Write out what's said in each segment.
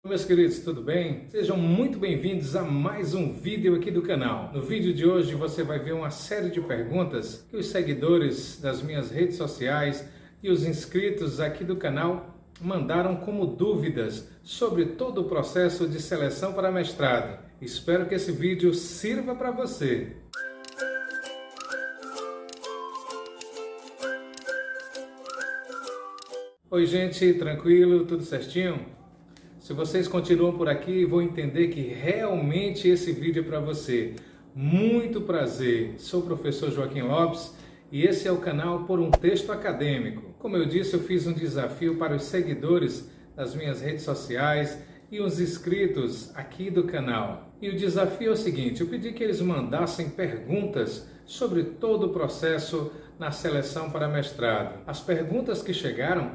Meus queridos, tudo bem? Sejam muito bem-vindos a mais um vídeo aqui do canal. No vídeo de hoje você vai ver uma série de perguntas que os seguidores das minhas redes sociais e os inscritos aqui do canal mandaram como dúvidas sobre todo o processo de seleção para mestrado. Espero que esse vídeo sirva para você. Oi gente, tranquilo? Tudo certinho? Se vocês continuam por aqui, vão entender que realmente esse vídeo é para você. Muito prazer, sou o professor Joaquim Lopes e esse é o canal Por um Texto Acadêmico. Como eu disse, eu fiz um desafio para os seguidores das minhas redes sociais e os inscritos aqui do canal. E o desafio é o seguinte, eu pedi que eles mandassem perguntas sobre todo o processo na seleção para mestrado. As perguntas que chegaram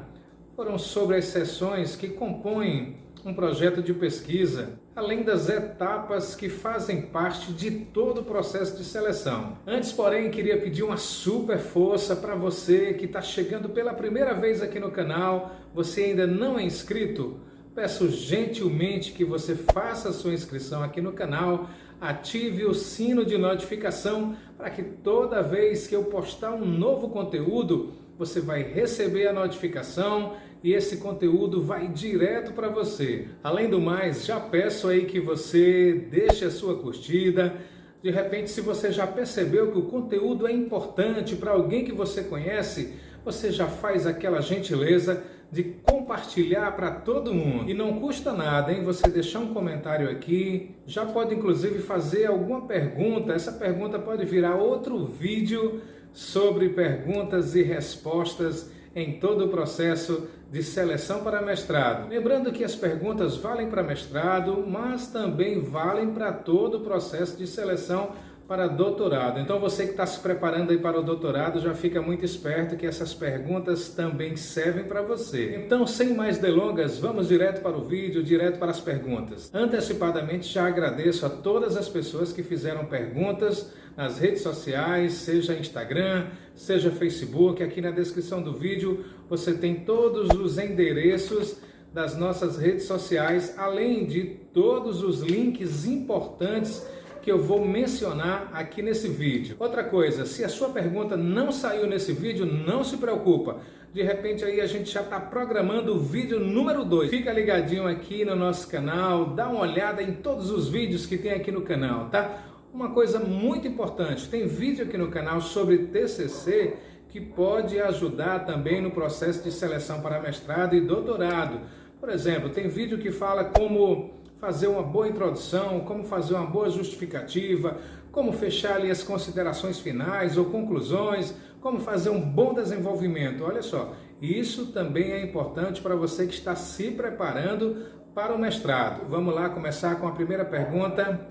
foram sobre as seções que compõem um projeto de pesquisa, além das etapas que fazem parte de todo o processo de seleção. Antes, porém, queria pedir uma super força para você que está chegando pela primeira vez aqui no canal, você ainda não é inscrito, peço gentilmente que você faça a sua inscrição aqui no canal, ative o sino de notificação para que toda vez que eu postar um novo conteúdo, você vai receber a notificação e esse conteúdo vai direto para você. Além do mais, já peço aí que você deixe a sua curtida. De repente, se você já percebeu que o conteúdo é importante para alguém que você conhece, você já faz aquela gentileza de compartilhar para todo mundo. E não custa nada, hein? Você deixar um comentário aqui, já pode inclusive fazer alguma pergunta. Essa pergunta pode virar outro vídeo sobre perguntas e respostas em todo o processo de seleção para mestrado. Lembrando que as perguntas valem para mestrado, mas também valem para todo o processo de seleção para doutorado. Então você que está se preparando aí para o doutorado já fica muito esperto que essas perguntas também servem para você. Então, sem mais delongas, vamos direto para o vídeo, direto para as perguntas. Antecipadamente já agradeço a todas as pessoas que fizeram perguntas nas redes sociais, seja Instagram, seja Facebook. Aqui na descrição do vídeo você tem todos os endereços das nossas redes sociais, além de todos os links importantes que eu vou mencionar aqui nesse vídeo. Outra coisa, se a sua pergunta não saiu nesse vídeo, não se preocupa. De repente aí a gente já está programando o vídeo número 2. Fica ligadinho aqui no nosso canal, dá uma olhada em todos os vídeos que tem aqui no canal, tá? Uma coisa muito importante, tem vídeo aqui no canal sobre TCC que pode ajudar também no processo de seleção para mestrado e doutorado. Por exemplo, tem vídeo que fala como fazer uma boa introdução, como fazer uma boa justificativa, como fechar ali as considerações finais ou conclusões, como fazer um bom desenvolvimento. Olha só, isso também é importante para você que está se preparando para o mestrado. Vamos lá começar com a primeira pergunta.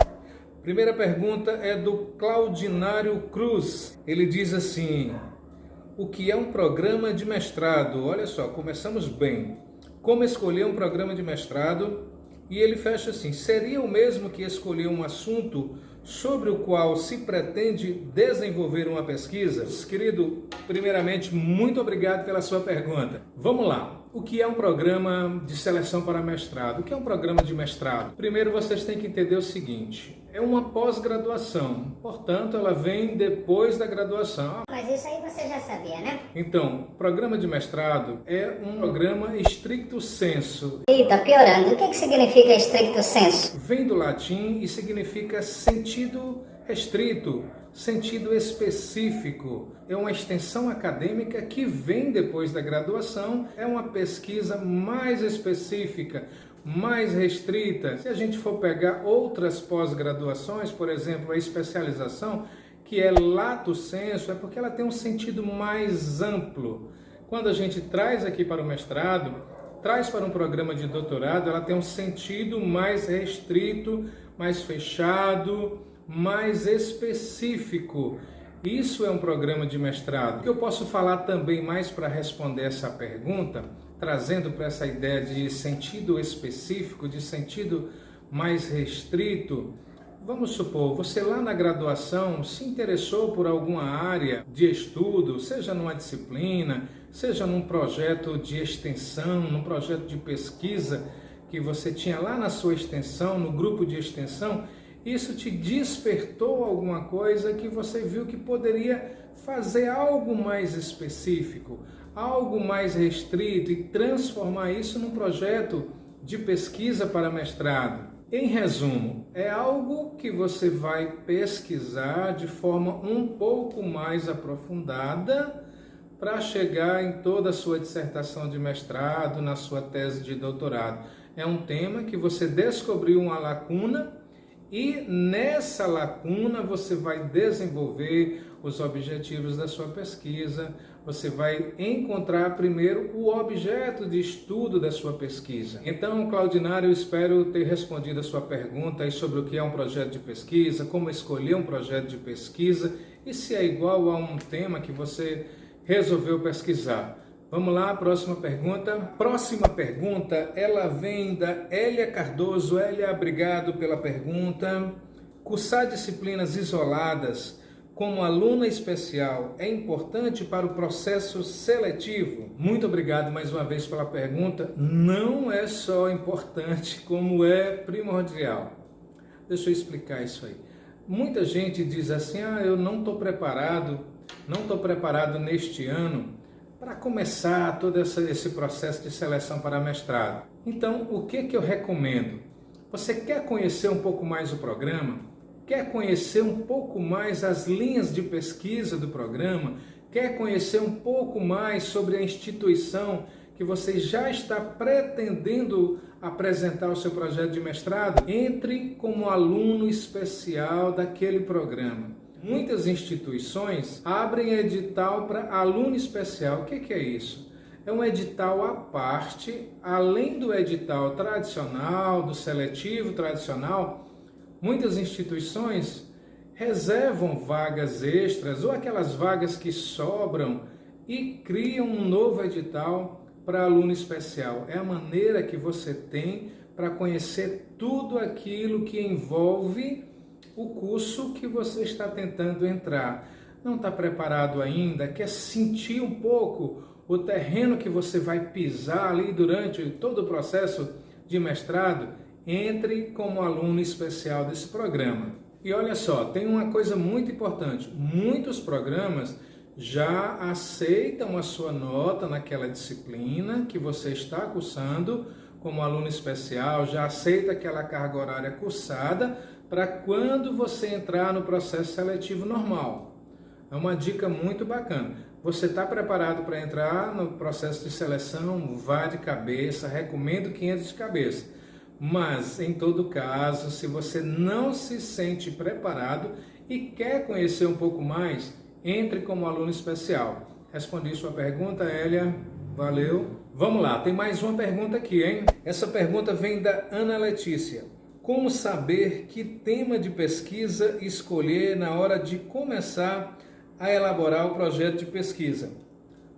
Primeira pergunta é do Claudinário Cruz. Ele diz assim: o que é um programa de mestrado? Olha só, começamos bem. Como escolher um programa de mestrado? E ele fecha assim: seria o mesmo que escolher um assunto sobre o qual se pretende desenvolver uma pesquisa? Querido, primeiramente, muito obrigado pela sua pergunta. Vamos lá. O que é um programa de seleção para mestrado? O que é um programa de mestrado? Primeiro, vocês têm que entender o seguinte: é uma pós-graduação, portanto, ela vem depois da graduação. Mas isso aí você já sabia, né? Então, programa de mestrado é um programa stricto sensu. Eita, piorando. O que significa stricto sensu? Vem do latim e significa sentido restrito, sentido específico. É uma extensão acadêmica que vem depois da graduação, é uma pesquisa mais específica, mais restrita. Se a gente for pegar outras pós-graduações, por exemplo, a especialização, que é lato sensu, é porque ela tem um sentido mais amplo. Quando a gente traz aqui para o mestrado, traz para um programa de doutorado, ela tem um sentido mais restrito, mais fechado, mais específico. Isso é um programa de mestrado. O que eu posso falar também mais para responder essa pergunta, trazendo para essa ideia de sentido específico, de sentido mais restrito. Vamos supor, você lá na graduação se interessou por alguma área de estudo, seja numa disciplina, seja num projeto de extensão, num projeto de pesquisa, que você tinha lá na sua extensão, no grupo de extensão, isso te despertou alguma coisa que você viu que poderia fazer algo mais específico, algo mais restrito e transformar isso num projeto de pesquisa para mestrado. Em resumo, é algo que você vai pesquisar de forma um pouco mais aprofundada para chegar em toda a sua dissertação de mestrado, na sua tese de doutorado. É um tema que você descobriu uma lacuna e nessa lacuna você vai desenvolver os objetivos da sua pesquisa, você vai encontrar primeiro o objeto de estudo da sua pesquisa. Então, Claudinário, eu espero ter respondido a sua pergunta aí sobre o que é um projeto de pesquisa, como escolher um projeto de pesquisa e se é igual a um tema que você resolveu pesquisar. Vamos lá, próxima pergunta. Próxima pergunta, ela vem da Hélia Cardoso. Hélia, obrigado pela pergunta. Cursar disciplinas isoladas como aluna especial é importante para o processo seletivo? Muito obrigado mais uma vez pela pergunta. Não é só importante, como é primordial. Deixa eu explicar isso aí. Muita gente diz assim, eu não estou preparado neste ano para começar todo esse processo de seleção para mestrado. Então, o que eu recomendo? Você quer conhecer um pouco mais o programa? Quer conhecer um pouco mais as linhas de pesquisa do programa? Quer conhecer um pouco mais sobre a instituição que você já está pretendendo apresentar o seu projeto de mestrado? Entre como aluno especial daquele programa. Muitas instituições abrem edital para aluno especial. O que é isso? É um edital à parte, além do edital tradicional, do seletivo tradicional. Muitas instituições reservam vagas extras ou aquelas vagas que sobram e criam um novo edital para aluno especial. É a maneira que você tem para conhecer tudo aquilo que envolve o curso que você está tentando entrar. Não está preparado ainda, quer sentir um pouco o terreno que você vai pisar ali durante todo o processo de mestrado? Entre como aluno especial desse programa. E olha só, tem uma coisa muito importante. Muitos programas já aceitam a sua nota naquela disciplina que você está cursando como aluno especial, já aceita aquela carga horária cursada para quando você entrar no processo seletivo normal. É uma dica muito bacana. Você está preparado para entrar no processo de seleção? Vá de cabeça, recomendo 500 de cabeça. Mas, em todo caso, se você não se sente preparado e quer conhecer um pouco mais, entre como aluno especial. Respondi sua pergunta, Hélia. Valeu. Vamos lá, tem mais uma pergunta aqui, hein? Essa pergunta vem da Ana Letícia. Como saber que tema de pesquisa escolher na hora de começar a elaborar o projeto de pesquisa?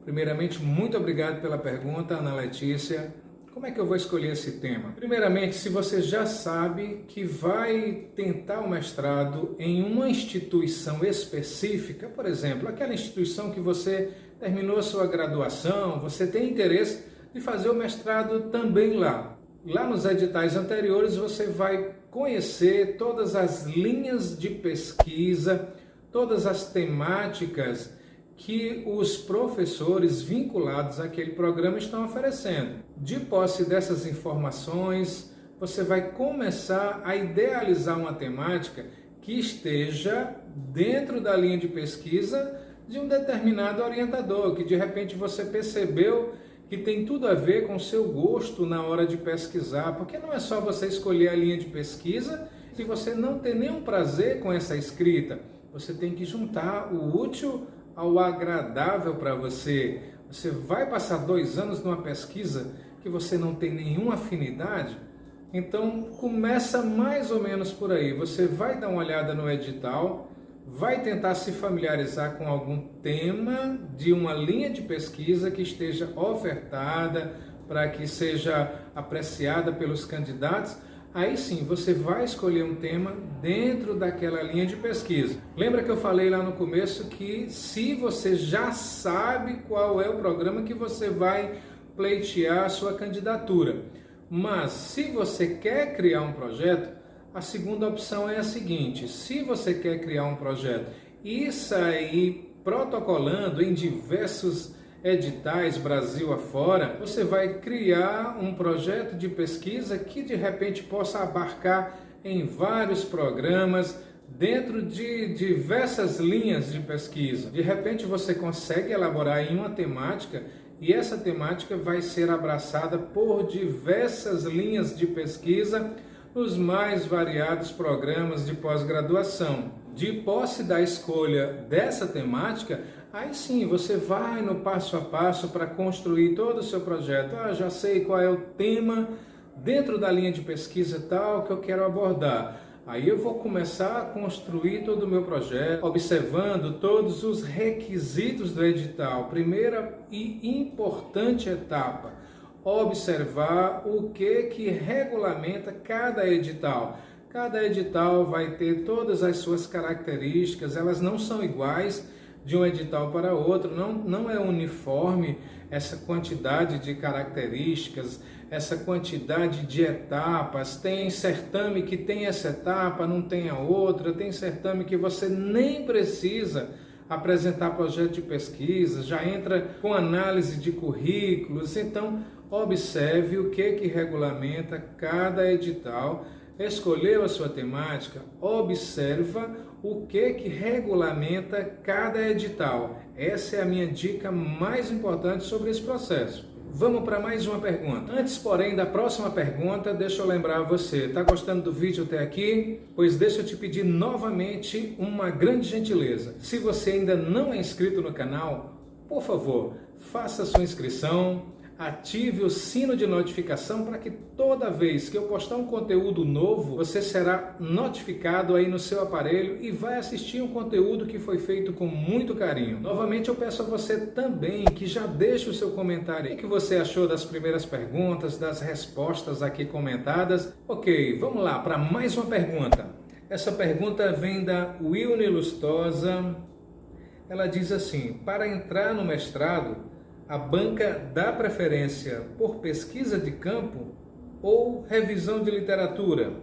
Primeiramente, muito obrigado pela pergunta, Ana Letícia. Como é que eu vou escolher esse tema? Primeiramente, se você já sabe que vai tentar o mestrado em uma instituição específica, por exemplo, aquela instituição que você terminou a sua graduação, você tem interesse de fazer o mestrado também lá. Lá nos editais anteriores você vai conhecer todas as linhas de pesquisa, todas as temáticas que os professores vinculados àquele programa estão oferecendo. De posse dessas informações, você vai começar a idealizar uma temática que esteja dentro da linha de pesquisa de um determinado orientador, que de repente você percebeu que tem tudo a ver com o seu gosto na hora de pesquisar, porque não é só você escolher a linha de pesquisa se você não tem nenhum prazer com essa escrita. Você tem que juntar o útil ao agradável para você. Você vai passar 2 anos numa pesquisa que você não tem nenhuma afinidade? Então começa mais ou menos por aí. Você vai dar uma olhada no edital, vai tentar se familiarizar com algum tema de uma linha de pesquisa que esteja ofertada para que seja apreciada pelos candidatos. Aí sim, você vai escolher um tema dentro daquela linha de pesquisa. Lembra que eu falei lá no começo que se você já sabe qual é o programa que você vai pleitear a sua candidatura, Mas se você quer criar um projeto, a segunda opção é a seguinte: se você quer criar um projeto e sair protocolando em diversos editais Brasil afora, você vai criar um projeto de pesquisa que de repente possa abarcar em vários programas dentro de diversas linhas de pesquisa. De repente você consegue elaborar em uma temática e essa temática vai ser abraçada por diversas linhas de pesquisa nos mais variados programas de pós-graduação. De posse da escolha dessa temática, aí sim você vai no passo a passo para construir todo o seu projeto. Já sei qual é o tema dentro da linha de pesquisa tal que eu quero abordar. Aí eu vou começar a construir todo o meu projeto, observando todos os requisitos do edital. Primeira e importante etapa: observar o que regulamenta cada edital. Cada edital vai ter todas as suas características, elas não são iguais de um edital para outro, não é uniforme essa quantidade de características, essa quantidade de etapas. Tem certame que tem essa etapa, não tem a outra, tem certame que você nem precisa apresentar projeto de pesquisa, já entra com análise de currículos. Então, observe o que regulamenta cada edital. Escolheu a sua temática, observa o que regulamenta cada edital. Essa é a minha dica mais importante sobre esse processo. Vamos para mais uma pergunta. Antes, porém, da próxima pergunta, deixa eu lembrar você, está gostando do vídeo até aqui? Pois deixa eu te pedir novamente uma grande gentileza. Se você ainda não é inscrito no canal, por favor, faça a sua inscrição, ative o sino de notificação para que toda vez que eu postar um conteúdo novo, você será notificado aí no seu aparelho e vai assistir um conteúdo que foi feito com muito carinho. Novamente eu peço a você também que já deixe o seu comentário. O que você achou das primeiras perguntas, das respostas aqui comentadas? Ok, vamos lá para mais uma pergunta. Essa pergunta vem da Wilne Lustosa. Ela diz assim: para entrar no mestrado, a banca dá preferência por pesquisa de campo ou revisão de literatura?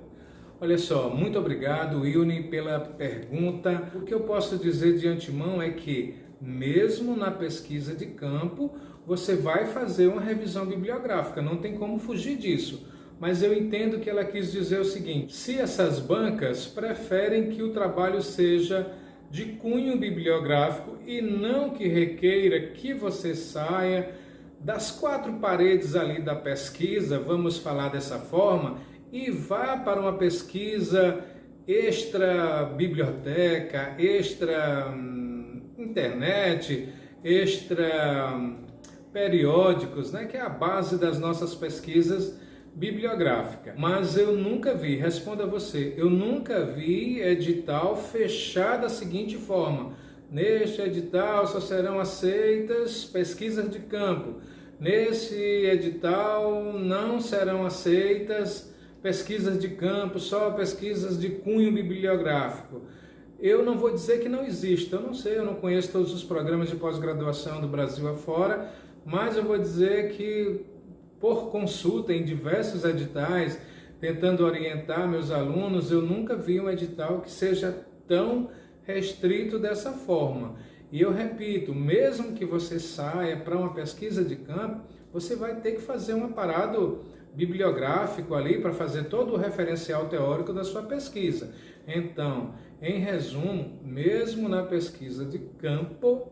Olha só, muito obrigado, Wilne, pela pergunta. O que eu posso dizer de antemão é que, mesmo na pesquisa de campo, você vai fazer uma revisão bibliográfica, não tem como fugir disso. Mas eu entendo que ela quis dizer o seguinte: se essas bancas preferem que o trabalho seja de cunho bibliográfico e não que requeira que você saia das quatro paredes ali da pesquisa, vamos falar dessa forma, e vá para uma pesquisa extra biblioteca, extra internet, extra periódicos, né, que é a base das nossas pesquisas bibliográfica. Mas eu nunca vi, responda a você, eu nunca vi edital fechado da seguinte forma: neste edital só serão aceitas pesquisas de campo, nesse edital não serão aceitas pesquisas de campo, só pesquisas de cunho bibliográfico. Eu não vou dizer que não exista, eu não sei, eu não conheço todos os programas de pós-graduação do Brasil afora, mas eu vou dizer que, por consulta em diversos editais, tentando orientar meus alunos, eu nunca vi um edital que seja tão restrito dessa forma. E eu repito, mesmo que você saia para uma pesquisa de campo, você vai ter que fazer um aparato bibliográfico ali para fazer todo o referencial teórico da sua pesquisa. Então, em resumo, mesmo na pesquisa de campo,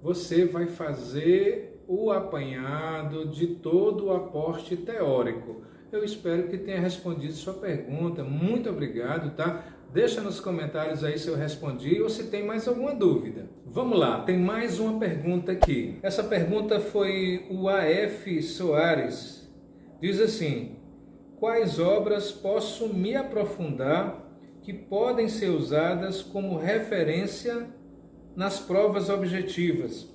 você vai fazer o apanhado de todo o aporte teórico. Eu espero que tenha respondido sua pergunta. Muito obrigado, tá? Deixa nos comentários aí se eu respondi ou se tem mais alguma dúvida. Vamos lá, tem mais uma pergunta aqui. Essa pergunta foi o AF Soares. Diz assim: quais obras posso me aprofundar que podem ser usadas como referência nas provas objetivas?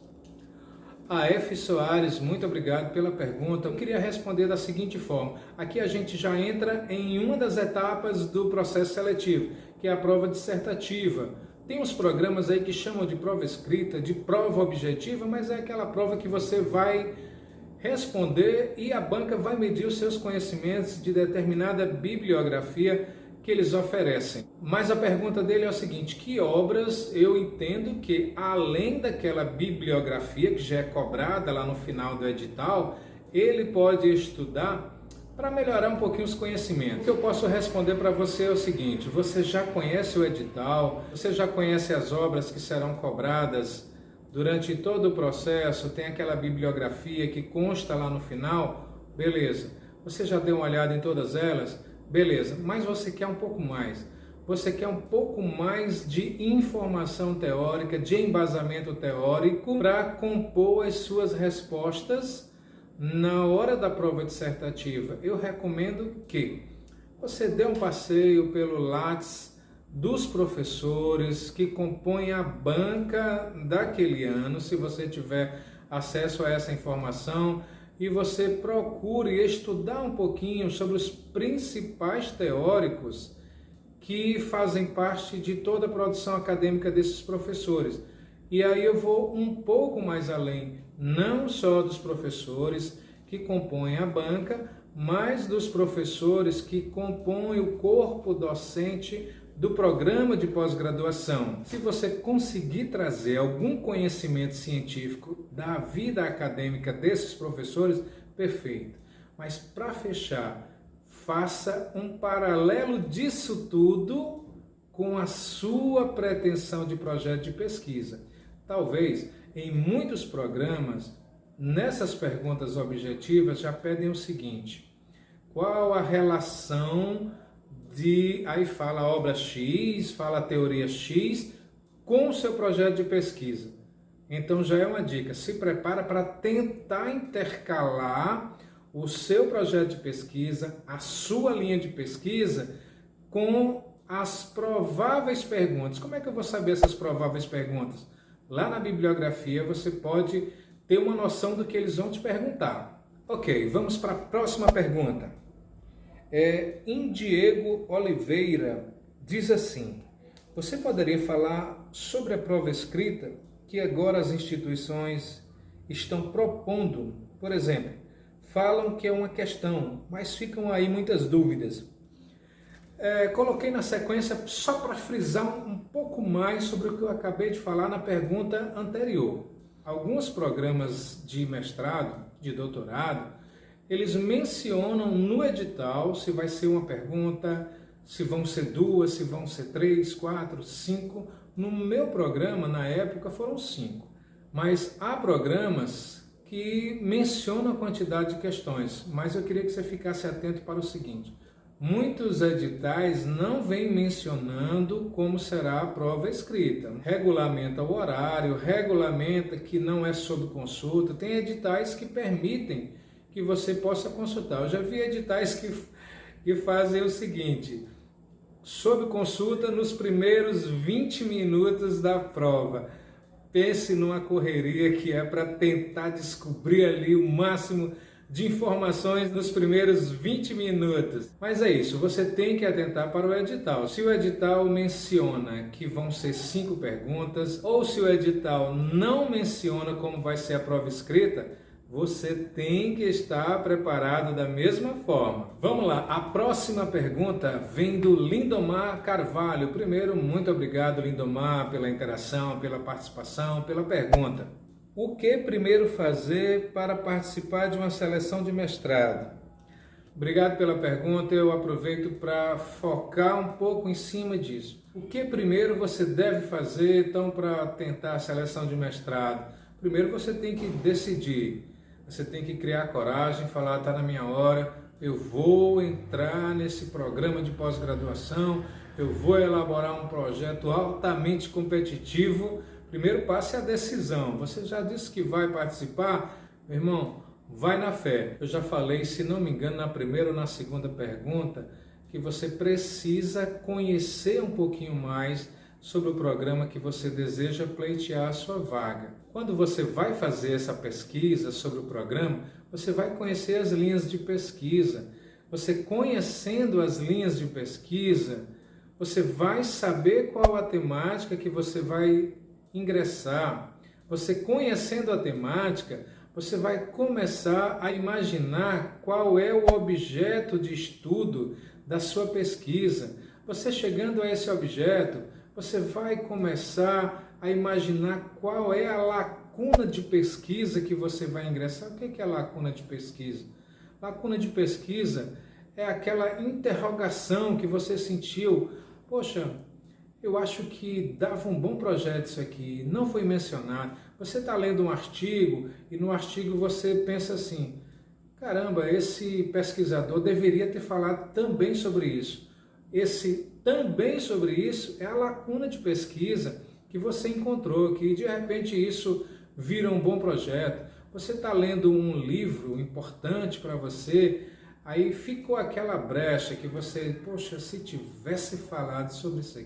A.F. Soares, muito obrigado pela pergunta. Eu queria responder da seguinte forma: aqui a gente já entra em uma das etapas do processo seletivo, que é a prova dissertativa. Tem uns programas aí que chamam de prova escrita, de prova objetiva, mas é aquela prova que você vai responder e a banca vai medir os seus conhecimentos de determinada bibliografia que eles oferecem. Mas a pergunta dele é o seguinte: que obras eu entendo que, além daquela bibliografia que já é cobrada lá no final do edital, ele pode estudar para melhorar um pouquinho os conhecimentos? O que eu posso responder para você é o seguinte: você já conhece o edital, você já conhece as obras que serão cobradas durante todo o processo, tem aquela bibliografia que consta lá no final, beleza. Você já deu uma olhada em todas elas? Beleza, mas você quer um pouco mais. Você quer um pouco mais de informação teórica, de embasamento teórico para compor as suas respostas na hora da prova dissertativa. Eu recomendo que você dê um passeio pelo Lattes dos professores que compõem a banca daquele ano, se você tiver acesso a essa informação, e você procure estudar um pouquinho sobre os principais teóricos que fazem parte de toda a produção acadêmica desses professores. E aí eu vou um pouco mais além, não só dos professores que compõem a banca, mas dos professores que compõem o corpo docente do programa de pós-graduação. Se você conseguir trazer algum conhecimento científico da vida acadêmica desses professores, perfeito. Mas para fechar, faça um paralelo disso tudo com a sua pretensão de projeto de pesquisa. Talvez em muitos programas, nessas perguntas objetivas já pedem o seguinte: qual a relação aí fala a obra X, fala a teoria X, com o seu projeto de pesquisa? Então já é uma dica, se prepara para tentar intercalar o seu projeto de pesquisa, a sua linha de pesquisa, com as prováveis perguntas. Como é que eu vou saber essas prováveis perguntas? Lá na bibliografia você pode ter uma noção do que eles vão te perguntar. Ok, vamos para a próxima pergunta. Indiego Oliveira diz assim: você poderia falar sobre a prova escrita que agora as instituições estão propondo? Por exemplo, falam que é uma questão, mas ficam aí muitas dúvidas. Coloquei na sequência só para frisar um pouco mais sobre o que eu acabei de falar na pergunta anterior. Alguns programas de mestrado, de doutorado, eles mencionam no edital se vai ser uma pergunta, se vão ser duas, se vão ser 3, 4, 5. No meu programa, na época, foram 5. Mas há programas que mencionam a quantidade de questões. Mas eu queria que você ficasse atento para o seguinte: muitos editais não vêm mencionando como será a prova escrita. Regulamenta o horário, regulamenta que não é sob consulta. Tem editais que permitem que você possa consultar. Eu já vi editais que fazem o seguinte: sob consulta nos primeiros 20 minutos da prova. Pense numa correria que é para tentar descobrir ali o máximo de informações nos primeiros 20 minutos. Mas é isso, você tem que atentar para o edital. Se o edital menciona que vão ser 5 perguntas, ou se o edital não menciona como vai ser a prova escrita, você tem que estar preparado da mesma forma. Vamos lá, a próxima pergunta vem do Lindomar Carvalho. Primeiro, muito obrigado, Lindomar, pela interação, pela participação, pela pergunta. O que primeiro fazer para participar de uma seleção de mestrado? Obrigado pela pergunta, eu aproveito para focar um pouco em cima disso. O que primeiro você deve fazer, então, para tentar a seleção de mestrado? Primeiro você tem que decidir. Você tem que criar coragem, falar: está na minha hora, eu vou entrar nesse programa de pós-graduação, eu vou elaborar um projeto altamente competitivo. Primeiro passo é a decisão. Você já disse que vai participar? Meu irmão, vai na fé. Eu já falei, se não me engano, na primeira ou na segunda pergunta, que você precisa conhecer um pouquinho mais sobre o programa que você deseja pleitear a sua vaga. Quando você vai fazer essa pesquisa sobre o programa, você vai conhecer as linhas de pesquisa. Você conhecendo as linhas de pesquisa, você vai saber qual a temática que você vai ingressar. Você conhecendo a temática, Você vai começar a imaginar qual é o objeto de estudo da sua pesquisa. Você chegando a esse objeto, você vai começar a imaginar qual é a lacuna de pesquisa que você vai ingressar. O que é a lacuna de pesquisa? Lacuna de pesquisa é aquela interrogação que você sentiu, poxa, eu acho que dava um bom projeto isso aqui, não foi mencionado. Você está lendo um artigo e no artigo você pensa assim, caramba, esse pesquisador deveria ter falado também sobre isso. Esse também sobre isso é a lacuna de pesquisa que você encontrou, que de repente isso vira um bom projeto. Você está lendo um livro importante para você, aí ficou aquela brecha que você, poxa, se tivesse falado sobre isso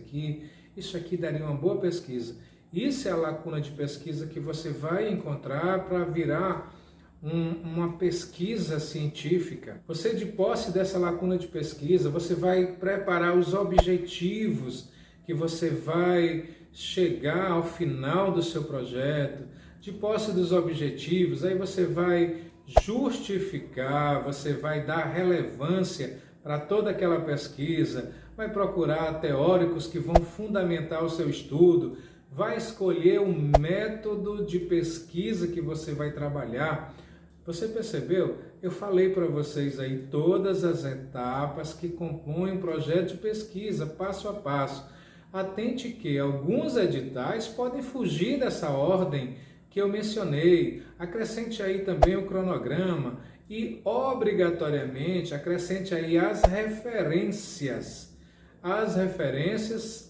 aqui daria uma boa pesquisa. Isso é a lacuna de pesquisa que você vai encontrar para virar uma pesquisa científica. Você, de posse dessa lacuna de pesquisa, você vai preparar os objetivos que você vai chegar ao final do seu projeto. De posse dos objetivos, aí você vai justificar, você vai dar relevância para toda aquela pesquisa, vai procurar teóricos que vão fundamentar o seu estudo, vai escolher o método de pesquisa que você vai trabalhar. Você percebeu? Eu falei para vocês aí todas as etapas que compõem um projeto de pesquisa, passo a passo. Atente que alguns editais podem fugir dessa ordem que eu mencionei. Acrescente aí também o cronograma e, obrigatoriamente, acrescente aí as referências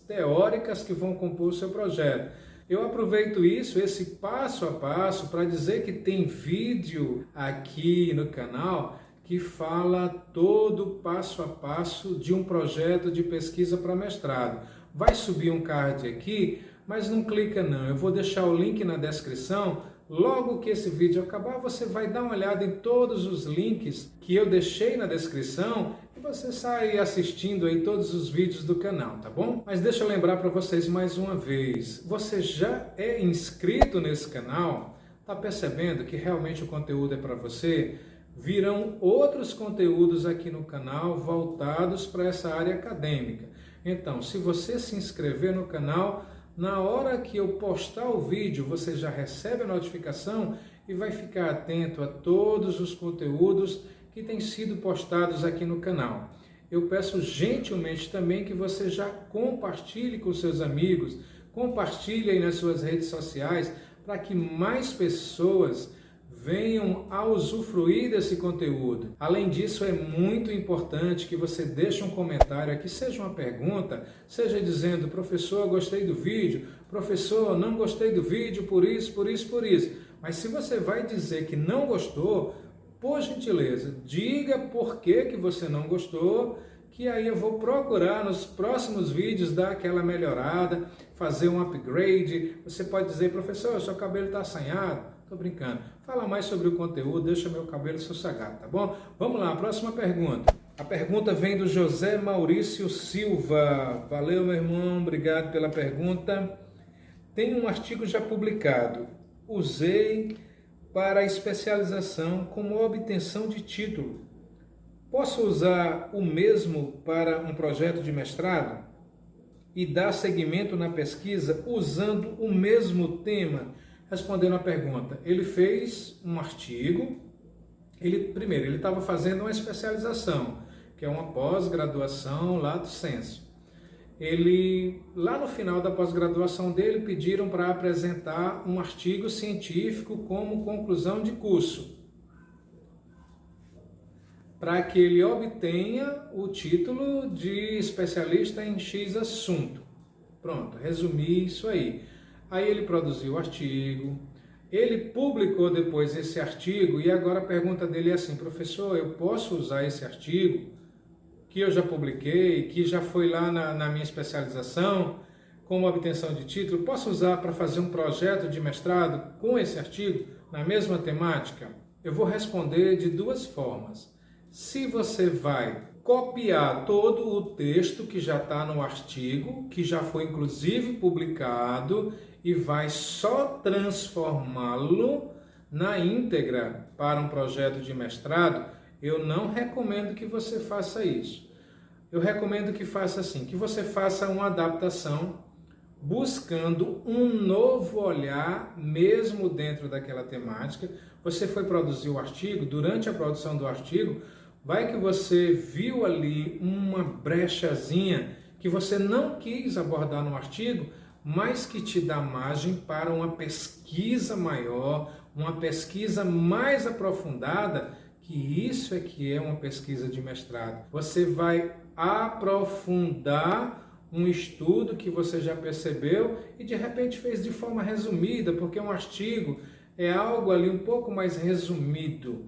teóricas que vão compor o seu projeto. Eu aproveito esse passo a passo, para dizer que tem vídeo aqui no canal que fala todo passo a passo de um projeto de pesquisa para mestrado. Vai subir um card aqui, mas não clica não. Eu vou deixar o link na descrição. Logo que esse vídeo acabar, você vai dar uma olhada em todos os links que eu deixei na descrição e você sai assistindo aí todos os vídeos do canal, tá bom? Mas deixa eu lembrar para vocês mais uma vez, você já é inscrito nesse canal? Tá percebendo que realmente o conteúdo é para você? Virão outros conteúdos aqui no canal voltados para essa área acadêmica. Então, se você se inscrever no canal, na hora que eu postar o vídeo, você já recebe a notificação e vai ficar atento a todos os conteúdos que têm sido postados aqui no canal. Eu peço gentilmente também que você já compartilhe com seus amigos, compartilhe aí nas suas redes sociais, para que mais pessoas venham a usufruir desse conteúdo. Além disso, é muito importante que você deixe um comentário aqui, seja uma pergunta, seja dizendo, professor, gostei do vídeo, professor, não gostei do vídeo, por isso. Mas se você vai dizer que não gostou, por gentileza, diga por que você não gostou, que aí eu vou procurar nos próximos vídeos dar aquela melhorada, fazer um upgrade. Você pode dizer, professor, seu cabelo está assanhado. Tô brincando. Fala mais sobre o conteúdo, deixa meu cabelo sossegado, tá bom? Vamos lá, a próxima pergunta. A pergunta vem do José Maurício Silva. Valeu, meu irmão, obrigado pela pergunta. Tem um artigo já publicado. Usei para especialização como obtenção de título. Posso usar o mesmo para um projeto de mestrado? E dar seguimento na pesquisa usando o mesmo tema? Respondendo a pergunta, ele fez um artigo, ele estava fazendo uma especialização, que é uma pós-graduação lato sensu. Lá no final da pós-graduação dele, pediram para apresentar um artigo científico como conclusão de curso, para que ele obtenha o título de especialista em X assunto. Pronto, resumi isso aí. Aí ele produziu o artigo, ele publicou depois esse artigo e agora a pergunta dele é assim, professor, eu posso usar esse artigo que eu já publiquei, que já foi lá na minha especialização, como obtenção de título, posso usar para fazer um projeto de mestrado com esse artigo, na mesma temática? Eu vou responder de duas formas. Se você vai copiar todo o texto que já está no artigo, que já foi inclusive publicado, e vai só transformá-lo na íntegra para um projeto de mestrado, eu não recomendo que você faça isso. Eu recomendo que faça assim, que você faça uma adaptação buscando um novo olhar, mesmo dentro daquela temática. Você foi produzir o artigo, durante a produção do artigo, vai que você viu ali uma brechazinha que você não quis abordar no artigo, mas que te dá margem para uma pesquisa maior, uma pesquisa mais aprofundada, que isso é que é uma pesquisa de mestrado. Você vai aprofundar um estudo que você já percebeu e de repente fez de forma resumida, porque um artigo é algo ali um pouco mais resumido.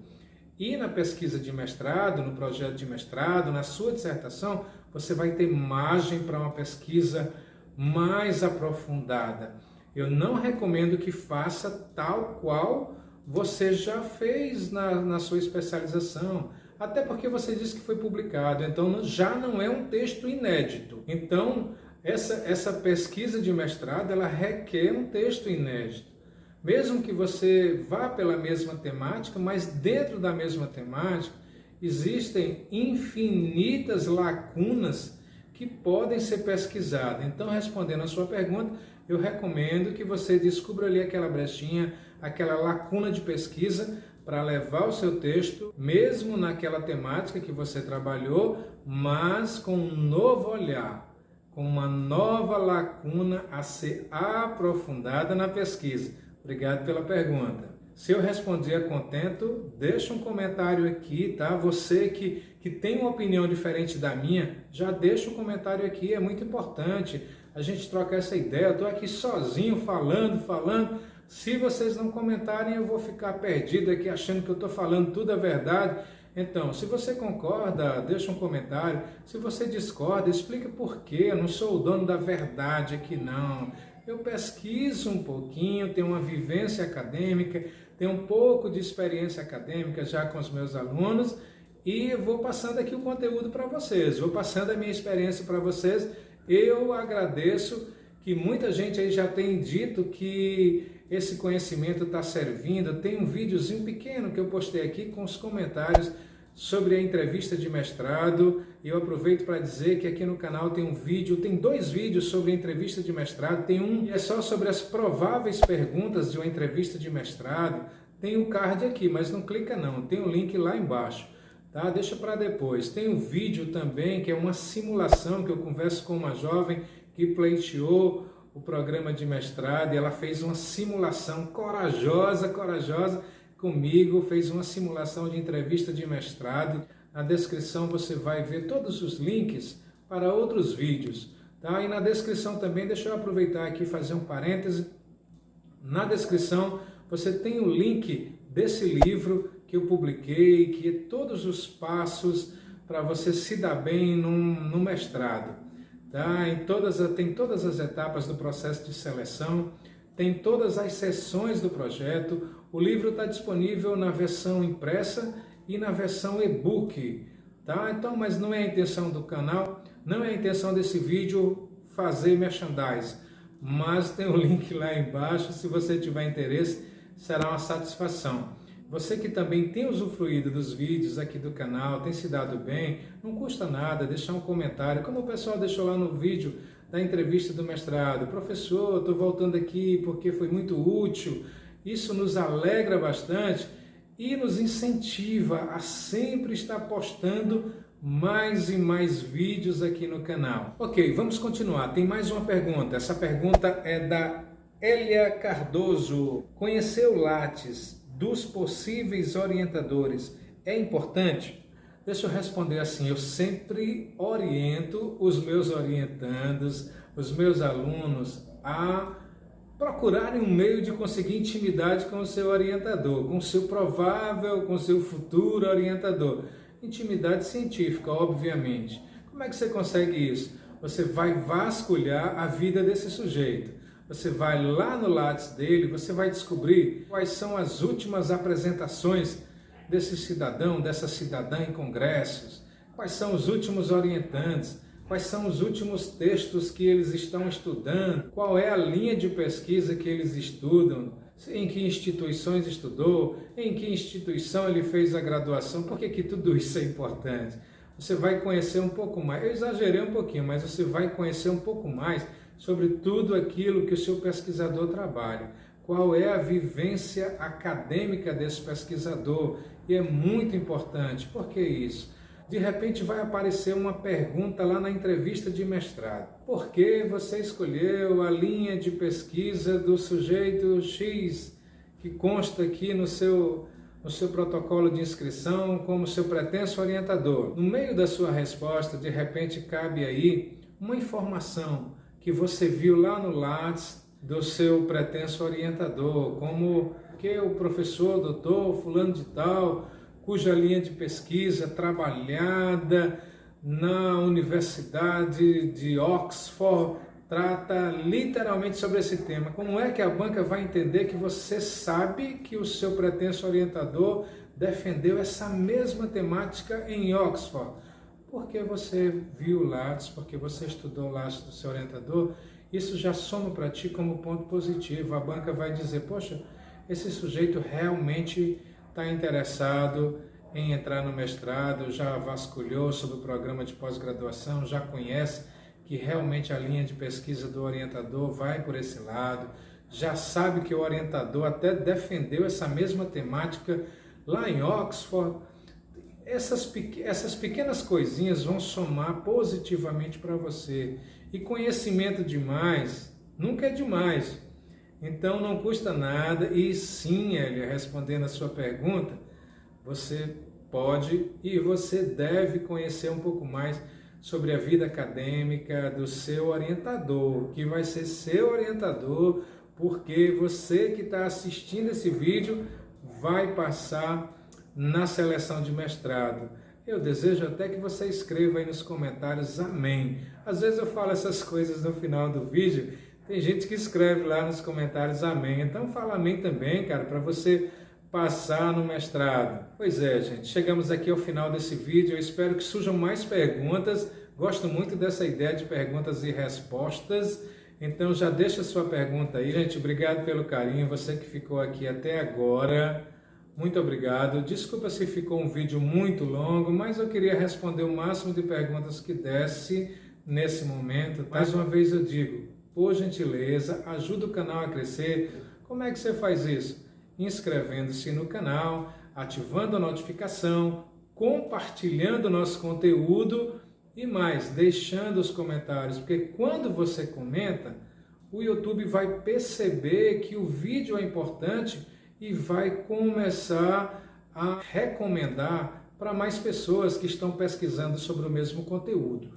E na pesquisa de mestrado, no projeto de mestrado, na sua dissertação, você vai ter margem para uma pesquisa mais aprofundada. Eu não recomendo que faça tal qual você já fez na sua especialização, até porque você disse que foi publicado, então já não é um texto inédito. Então, essa pesquisa de mestrado, ela requer um texto inédito. Mesmo que você vá pela mesma temática, mas dentro da mesma temática, existem infinitas lacunas que podem ser pesquisadas. Então, respondendo a sua pergunta, eu recomendo que você descubra ali aquela brechinha, aquela lacuna de pesquisa para levar o seu texto, mesmo naquela temática que você trabalhou, mas com um novo olhar, com uma nova lacuna a ser aprofundada na pesquisa. Obrigado pela pergunta. Se eu respondi a contento, deixa um comentário aqui, tá? Você que tem uma opinião diferente da minha, já deixa um comentário aqui, é muito importante a gente trocar essa ideia. Eu estou aqui sozinho falando. Se vocês não comentarem, eu vou ficar perdido aqui achando que eu estou falando tudo a verdade. Então, se você concorda, deixa um comentário. Se você discorda, explica por quê. Eu não sou o dono da verdade aqui, não. Eu pesquiso um pouquinho, tenho uma vivência acadêmica, tenho um pouco de experiência acadêmica já com os meus alunos e vou passando aqui o conteúdo para vocês, vou passando a minha experiência para vocês. Eu agradeço que muita gente aí já tem dito que esse conhecimento está servindo. Tem um videozinho pequeno que eu postei aqui com os comentários sobre a entrevista de mestrado. Eu aproveito para dizer que aqui no canal tem tem 2 vídeos sobre a entrevista de mestrado. Tem um que é só sobre as prováveis perguntas de uma entrevista de mestrado. Tem o card aqui, mas não clica não, tem o link lá embaixo, tá? Deixa para depois. Tem um vídeo também que é uma simulação que eu converso com uma jovem que pleiteou o programa de mestrado e ela fez uma simulação corajosa comigo, fez uma simulação de entrevista de mestrado. Na descrição você vai ver todos os links para outros vídeos, tá? E na descrição também, deixa eu aproveitar aqui e fazer um parêntese. Na descrição você tem o link desse livro que eu publiquei, que é todos os passos para você se dar bem no mestrado, tá? Tem todas as etapas do processo de seleção, tem todas as seções do projeto. O livro está disponível na versão impressa e na versão e-book, tá? Então, mas não é a intenção do canal, não é a intenção desse vídeo fazer merchandise, mas tem o link lá embaixo. Se você tiver interesse, será uma satisfação. Você que também tem usufruído dos vídeos aqui do canal, tem se dado bem, não custa nada deixar um comentário, como o pessoal deixou lá no vídeo da entrevista do mestrado. Professor, estou voltando aqui porque foi muito útil. Isso nos alegra bastante e nos incentiva a sempre estar postando mais e mais vídeos aqui no canal. Ok, vamos continuar. Tem mais uma pergunta. Essa pergunta é da Elia Cardoso. Conhecer o Lattes dos possíveis orientadores é importante? Deixa eu responder assim, eu sempre oriento os meus orientandos, os meus alunos a procurarem um meio de conseguir intimidade com o seu orientador, com o seu provável, com o seu futuro orientador. Intimidade científica, obviamente. Como é que você consegue isso? Você vai vasculhar a vida desse sujeito. Você vai lá no Lattes dele, você vai descobrir quais são as últimas apresentações desse cidadão, dessa cidadã em congressos, quais são os últimos orientantes, quais são os últimos textos que eles estão estudando, qual é a linha de pesquisa que eles estudam, em que instituições estudou, em que instituição ele fez a graduação, por que tudo isso é importante? Você vai conhecer um pouco mais, eu exagerei um pouquinho, mas você vai conhecer um pouco mais sobre tudo aquilo que o seu pesquisador trabalha. Qual é a vivência acadêmica desse pesquisador? E é muito importante. Por que isso? De repente vai aparecer uma pergunta lá na entrevista de mestrado. Por que você escolheu a linha de pesquisa do sujeito X, que consta aqui no seu protocolo de inscrição como seu pretenso orientador? No meio da sua resposta, de repente cabe aí uma informação que você viu lá no Lattes do seu pretenso orientador, como que o professor, doutor, fulano de tal, cuja linha de pesquisa trabalhada na Universidade de Oxford trata literalmente sobre esse tema. Como é que a banca vai entender que você sabe que o seu pretenso orientador defendeu essa mesma temática em Oxford? Porque você viu o Lattes, porque você estudou o Lattes do seu orientador, isso já soma para ti como ponto positivo. A banca vai dizer, poxa, esse sujeito realmente está interessado em entrar no mestrado, já vasculhou sobre o programa de pós-graduação, já conhece que realmente a linha de pesquisa do orientador vai por esse lado, já sabe que o orientador até defendeu essa mesma temática lá em Oxford. Essas pequenas coisinhas vão somar positivamente para você. E conhecimento demais nunca é demais. Então não custa nada. E sim, Elia, respondendo a sua pergunta, você pode e você deve conhecer um pouco mais sobre a vida acadêmica do seu orientador, que vai ser seu orientador, porque você que está assistindo esse vídeo vai passar na seleção de mestrado. Eu desejo até que você escreva aí nos comentários amém. Às vezes eu falo essas coisas no final do vídeo, tem gente que escreve lá nos comentários amém. Então fala amém também, cara, para você passar no mestrado. Pois é, gente, chegamos aqui ao final desse vídeo. Eu espero que surjam mais perguntas. Gosto muito dessa ideia de perguntas e respostas. Então já deixa a sua pergunta aí. Gente, obrigado pelo carinho. Você que ficou aqui até agora, muito obrigado. Desculpa se ficou um vídeo muito longo, mas eu queria responder o máximo de perguntas que desse nesse momento. Mais uma vez eu digo, por gentileza, ajuda o canal a crescer. Como é que você faz isso? Inscrevendo-se no canal, ativando a notificação, compartilhando o nosso conteúdo e mais, deixando os comentários, porque quando você comenta, o YouTube vai perceber que o vídeo é importante e vai começar a recomendar para mais pessoas que estão pesquisando sobre o mesmo conteúdo.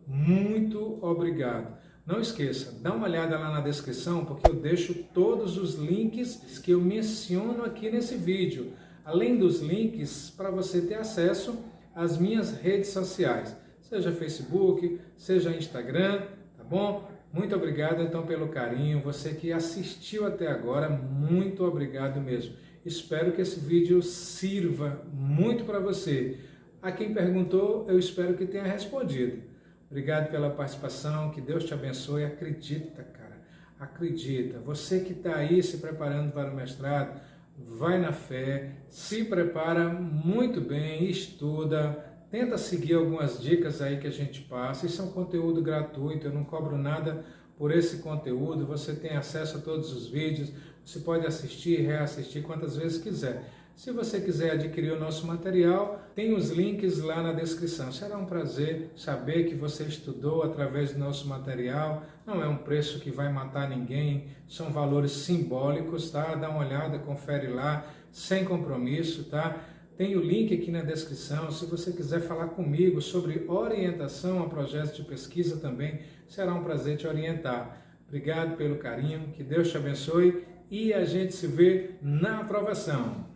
Muito obrigado. Não esqueça, dá uma olhada lá na descrição, porque eu deixo todos os links que eu menciono aqui nesse vídeo. Além dos links para você ter acesso às minhas redes sociais, seja Facebook, seja Instagram, tá bom? Muito obrigado então pelo carinho, você que assistiu até agora, muito obrigado mesmo. Espero que esse vídeo sirva muito para você. A quem perguntou, eu espero que tenha respondido. Obrigado pela participação, que Deus te abençoe. Acredita, cara, acredita. Você que está aí se preparando para o mestrado, vai na fé, se prepara muito bem, estuda, tenta seguir algumas dicas aí que a gente passa. Isso é um conteúdo gratuito, eu não cobro nada por esse conteúdo. Você tem acesso a todos os vídeos, você pode assistir e reassistir quantas vezes quiser. Se você quiser adquirir o nosso material, tem os links lá na descrição. Será um prazer saber que você estudou através do nosso material. Não é um preço que vai matar ninguém, são valores simbólicos, tá? Dá uma olhada, confere lá, sem compromisso, tá? Tem o link aqui na descrição. Se você quiser falar comigo sobre orientação a projetos de pesquisa também, será um prazer te orientar. Obrigado pelo carinho, que Deus te abençoe e a gente se vê na aprovação.